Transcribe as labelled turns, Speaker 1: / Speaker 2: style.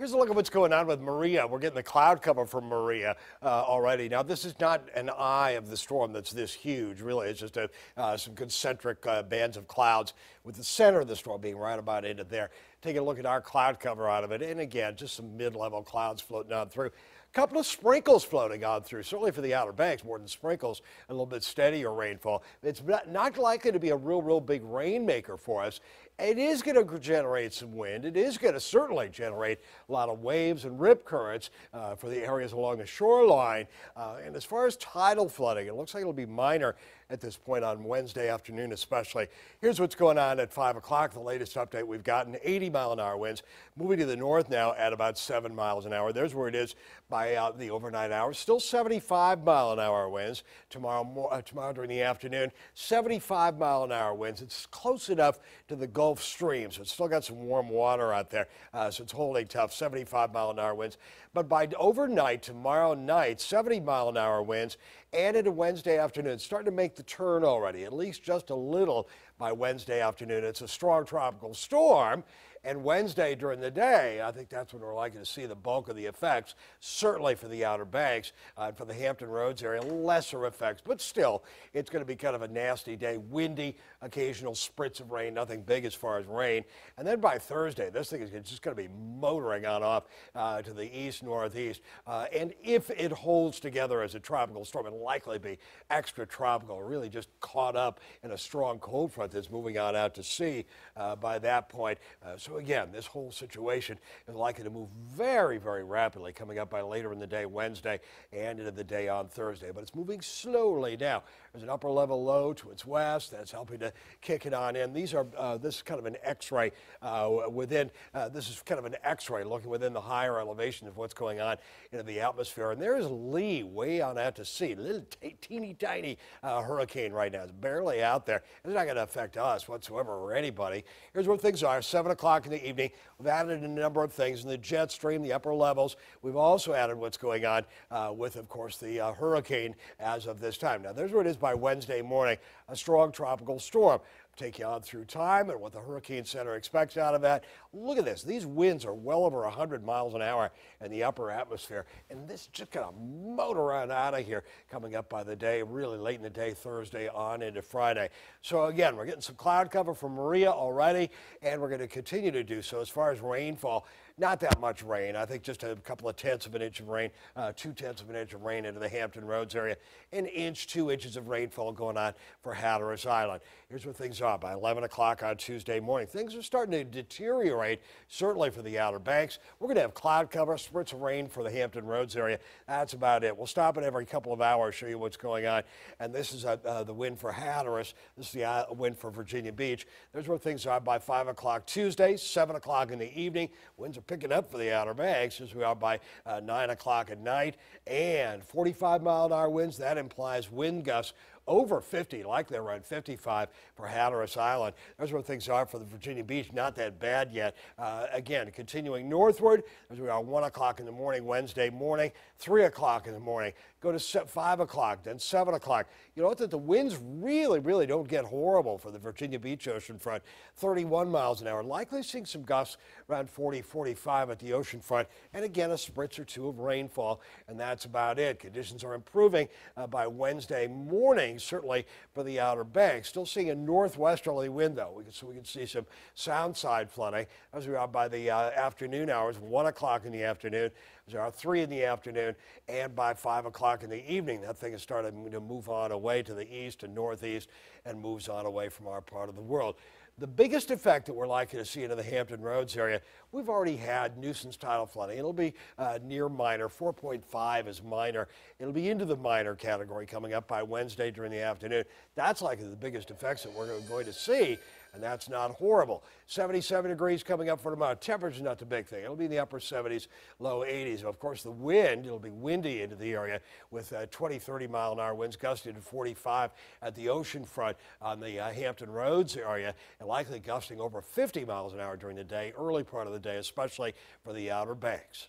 Speaker 1: Here's a look at what's going on with Maria. We're getting the cloud cover from Maria already. Now, this is not an eye of the storm that's this huge, really. It's just some concentric bands of clouds with the center of the storm being right about into there. Taking a look at our cloud cover out of it. And again, just some mid-level clouds floating on through. A couple of sprinkles floating on through, certainly for the Outer Banks, more than sprinkles, a little bit steadier rainfall. It's not likely to be a real big rainmaker for us. It is going to generate some wind. It is going to certainly generate a lot of waves and rip currents for the areas along the shoreline. And as far as tidal flooding, it looks like it'll be minor at this point on Wednesday afternoon especially. Here's what's going on at 5 o'clock. The latest update we've gotten, 80-mile-an-hour winds moving to the north now at about 7 miles an hour. There's where it is by the overnight hours. Still 75-mile-an-hour winds tomorrow during the afternoon. 75-mile-an-hour winds. It's close enough to the Gulf Stream, so it's still got some warm water out there, so it's holding tough. 75-mile-an-hour winds. But by overnight, tomorrow night, 70-mile-an-hour winds, and into Wednesday afternoon. It's starting to make the turn already, at least just a little by Wednesday afternoon. It's a strong tropical storm. And Wednesday during the day, I think that's when we're likely to see the bulk of the effects, certainly for the Outer Banks, for the Hampton Roads area, lesser effects. But still, it's going to be kind of a nasty day, windy, occasional spritz of rain, nothing big as far as rain. And then by Thursday, this thing is just going to be motoring on off to the east, northeast. And if it holds together as a tropical storm, it'll likely be extra tropical, really just caught up in a strong cold front that's moving on out to sea by that point. So again, this whole situation is likely to move very rapidly coming up by later in the day Wednesday and into the day on Thursday. But it's moving slowly now. There's an upper level low to its west that's helping to kick it on in. These are this is kind of an X-ray this is kind of an X-ray looking within the higher elevation of what's going on into the atmosphere. And there's Lee way on out to sea, a little teeny tiny hurricane right now. It's barely out there. It's not going to affect us whatsoever or anybody. Here's what things are. 7 o'clock in the evening. We've added a number of things in the jet stream, the upper levels. We've also added what's going on with, of course, the hurricane as of this time. Now, there's where it is by Wednesday morning, a strong tropical storm. Take you on through time and what the Hurricane Center expects out of that. Look at this. These winds are well over 100 miles an hour in the upper atmosphere. And this is just going to motor on out of here coming up by the day, really late in the day, Thursday on into Friday. So again, we're getting some cloud cover from Maria already, and we're going to continue to do so. As far as rainfall, not that much rain. I think just a couple of tenths of an inch of rain, 2/10 of an inch of rain into the Hampton Roads area. An inch, 2 inches of rainfall going on for Hatteras Island. Here's what things are by 11 o'clock on Tuesday morning. Things are starting to deteriorate, certainly for the Outer Banks. We're going to have cloud cover, spurts of rain for the Hampton Roads area. That's about it. We'll stop it every couple of hours, show you what's going on. And this is the wind for Hatteras. This is the wind for Virginia Beach. There's where things are by 5 o'clock Tuesday, 7 o'clock in the evening. Winds are picking up for the Outer Banks as we are by 9 o'clock at night. And 45-mile-an-hour winds, that implies wind gusts over 50, likely around 55 for Hatteras Island. There's where things are for the Virginia Beach. Not that bad yet. Again, continuing northward, as we are 1 o'clock in the morning Wednesday morning, 3 o'clock in the morning. Go to 5 o'clock, then 7 o'clock. You know what? The winds really don't get horrible for the Virginia Beach ocean front. 31 miles an hour. Likely seeing some gusts around 40, 45 at the ocean front. And again, a spritz or two of rainfall. And that's about it. Conditions are improving by Wednesday morning, certainly for the Outer Banks. Still seeing a northwesterly wind, though. So we can see some sound side flooding as we are by the afternoon hours, 1 o'clock in the afternoon, as we are 3 in the afternoon, and by 5 o'clock in the evening. That thing is starting to move on away to the east and northeast and moves on away from our part of the world. The biggest effect that we're likely to see into the Hampton Roads area, we've already had nuisance tidal flooding. It'll be near minor. 4.5 is minor. It'll be into the minor category coming up by Wednesday during the afternoon. That's likely the biggest effects that we're going to see, and that's not horrible. 77 degrees coming up for tomorrow. Temperature's not the big thing. It'll be in the upper 70s, low 80s. Of course, the wind, it'll be windy into the area with 20, 30-mile-an-hour winds gusting to 45 at the ocean front on the Hampton Roads area, and likely gusting over 50 miles an hour during the day, early part of the day, especially for the Outer Banks.